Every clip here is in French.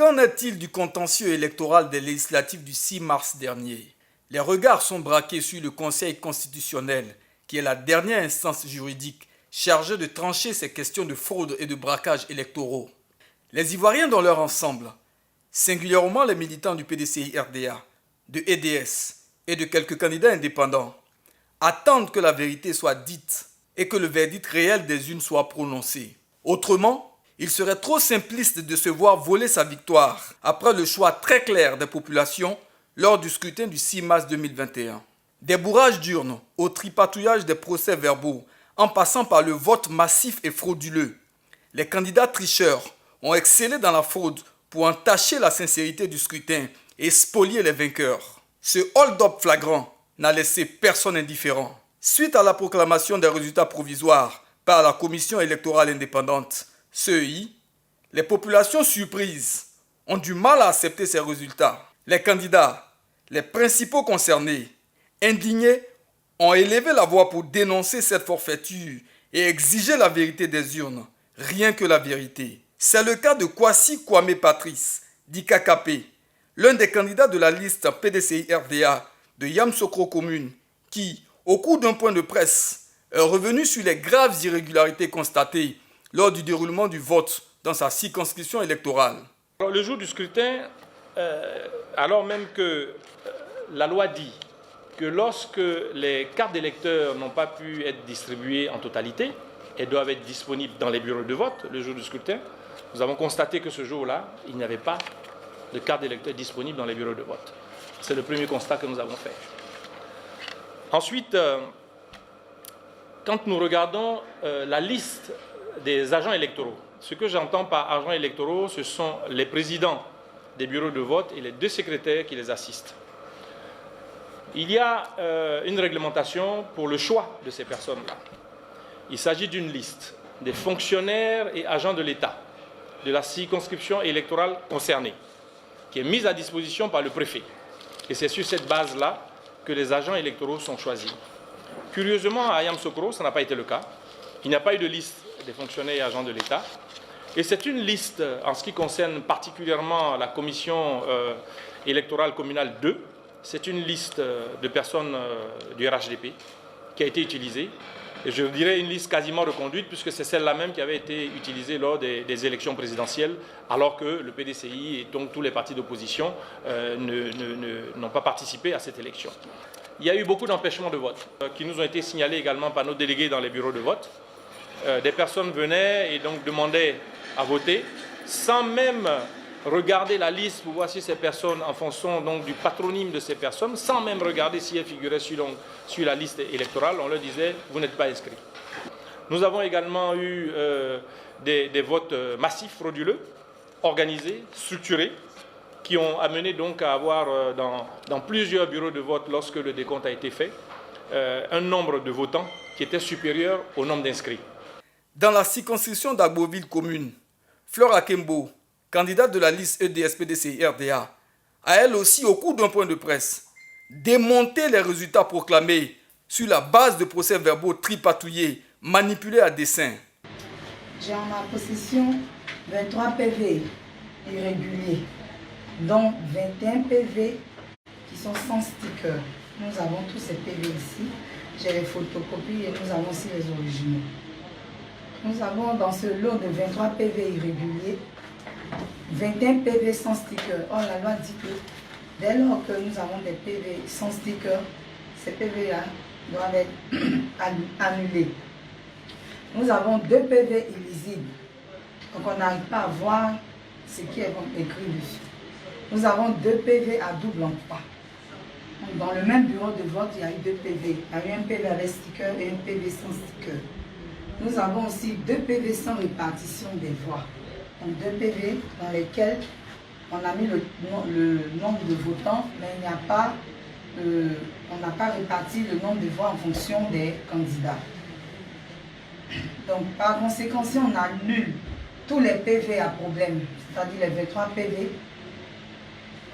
Qu'en est-il du contentieux électoral des législatives du 6 mars dernier? Les regards sont braqués sur le Conseil constitutionnel, qui est la dernière instance juridique chargée de trancher ces questions de fraude et de braquage électoraux. Les Ivoiriens dans leur ensemble, singulièrement les militants du PDCI-RDA, de EDS et de quelques candidats indépendants, attendent que la vérité soit dite et que le verdict réel des urnes soit prononcé. Autrement, il serait trop simpliste de se voir voler sa victoire après le choix très clair des populations lors du scrutin du 6 mars 2021. Des bourrages d'urnes au tripatouillage des procès-verbaux en passant par le vote massif et frauduleux, les candidats tricheurs ont excellé dans la fraude pour entacher la sincérité du scrutin et spolier les vainqueurs. Ce hold-up flagrant n'a laissé personne indifférent. Suite à la proclamation des résultats provisoires par la Commission électorale indépendante, CEI, les populations surprises ont du mal à accepter ces résultats. Les candidats, les principaux concernés, indignés, ont élevé la voix pour dénoncer cette forfaiture et exiger la vérité des urnes, rien que la vérité. C'est le cas de Kwasi Kwame Patrice, dit KKP, l'un des candidats de la liste PDCI-RDA de Yamsokro Commune, qui, au cours d'un point de presse, est revenu sur les graves irrégularités constatées lors du déroulement du vote dans sa circonscription électorale. Alors, le jour du scrutin, alors même que la loi dit que lorsque les cartes d'électeurs n'ont pas pu être distribuées en totalité, elles doivent être disponibles dans les bureaux de vote le jour du scrutin, nous avons constaté que ce jour-là, il n'y avait pas de cartes d'électeurs disponibles dans les bureaux de vote. C'est le premier constat que nous avons fait. Ensuite, quand nous regardons la liste des agents électoraux, ce que j'entends par agents électoraux, ce sont les présidents des bureaux de vote et les 2 secrétaires qui les assistent. Il y a une réglementation pour le choix de ces personnes-là. Il s'agit d'une liste des fonctionnaires et agents de l'État de la circonscription électorale concernée, qui est mise à disposition par le préfet. Et c'est sur cette base-là que les agents électoraux sont choisis. Curieusement, à Yamsokro, ça n'a pas été le cas. Il n'y a pas eu de liste des fonctionnaires et agents de l'État. Et c'est une liste, en ce qui concerne particulièrement la commission électorale communale 2, c'est une liste de personnes du RHDP qui a été utilisée. Et je dirais une liste quasiment reconduite, puisque c'est celle-là même qui avait été utilisée lors des élections présidentielles, alors que le PDCI et donc tous les partis d'opposition n'ont pas participé à cette élection. Il y a eu beaucoup d'empêchements de vote qui nous ont été signalés également par nos délégués dans les bureaux de vote. Des personnes venaient et donc demandaient à voter sans même regarder la liste pour voir si ces personnes, en fonction donc du patronyme de ces personnes, sans même regarder si elles figuraient sur la liste électorale, on leur disait « vous n'êtes pas inscrit ». Nous avons également eu des votes massifs frauduleux, organisés, structurés, qui ont amené donc à avoir dans plusieurs bureaux de vote, lorsque le décompte a été fait, un nombre de votants qui était supérieur au nombre d'inscrits. Dans la circonscription d'Agboville commune, Fleur Akembo, candidate de la liste EDS-PDCI-RDA, a elle aussi, au cours d'un point de presse, démonté les résultats proclamés sur la base de procès-verbaux tripatouillés, manipulés à dessein. J'ai en ma possession 23 PV irréguliers, dont 21 PV qui sont sans sticker. Nous avons tous ces PV ici. J'ai les photocopies et nous avons aussi les originaux. Nous avons dans ce lot de 23 PV irréguliers, 21 PV sans sticker. Or, la loi dit que dès lors que nous avons des PV sans sticker, ces PV-là doivent être annulés. Nous avons 2 PV illisibles. Donc, on n'arrive pas à voir ce qui est écrit dessus. Nous avons 2 PV à double emploi. Dans le même bureau de vote, il y a eu 2 PV. Il y a eu un PV avec sticker et un PV sans sticker. Nous avons aussi 2 PV sans répartition des voix. Donc 2 PV dans lesquels on a mis le nombre de votants, mais il n'y a pas, on n'a pas réparti le nombre de voix en fonction des candidats. Donc par conséquent, si on annule tous les PV à problème, c'est-à-dire les 23 PV,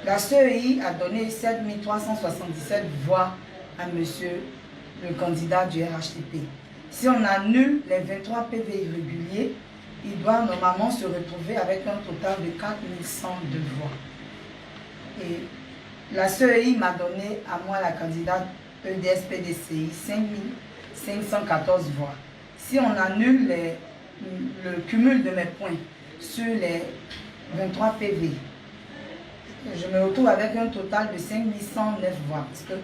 la CEI a donné 7377 voix à monsieur le candidat du RHDP. Si on annule les 23 PV irréguliers, il doit normalement se retrouver avec un total de 4102 voix. Et la CEI m'a donné à moi, la candidate EDS-PDCI, 5514 voix. Si on annule le cumul de mes points sur les 23 PV, je me retrouve avec un total de 5109 voix. Parce que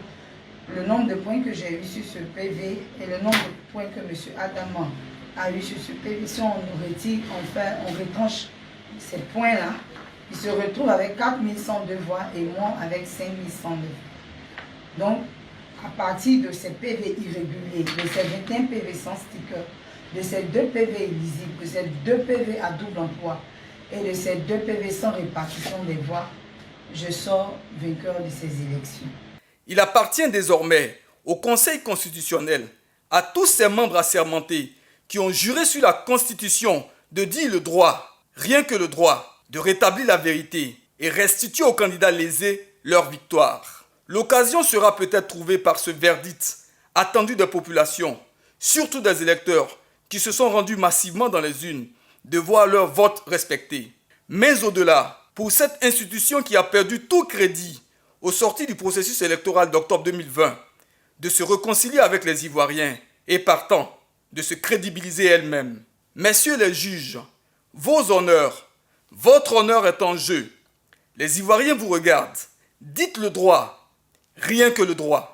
le nombre de points que j'ai eu sur ce PV et le nombre de points que M. Adama a eu sur ce PV, si on retire, on retranche ces points-là, il se retrouve avec 4102 voix et moi avec 5109. Donc, à partir de ces PV irréguliers, de ces 21 PV sans sticker, de ces 2 PV illisibles, de ces 2 PV à double emploi et de ces 2 PV sans répartition des voix, je sors vainqueur de ces élections. Il appartient désormais au Conseil constitutionnel, à tous ses membres assermentés qui ont juré sur la Constitution de dire le droit, rien que le droit, de rétablir la vérité et restituer aux candidats lésés leur victoire. L'occasion sera peut-être trouvée par ce verdict attendu des populations, surtout des électeurs qui se sont rendus massivement dans les urnes, de voir leur vote respecté. Mais au-delà, pour cette institution qui a perdu tout crédit au sortir du processus électoral d'octobre 2020, de se réconcilier avec les Ivoiriens et partant, de se crédibiliser elle-même. Messieurs les juges, vos honneurs, votre honneur est en jeu. Les Ivoiriens vous regardent. Dites le droit, rien que le droit.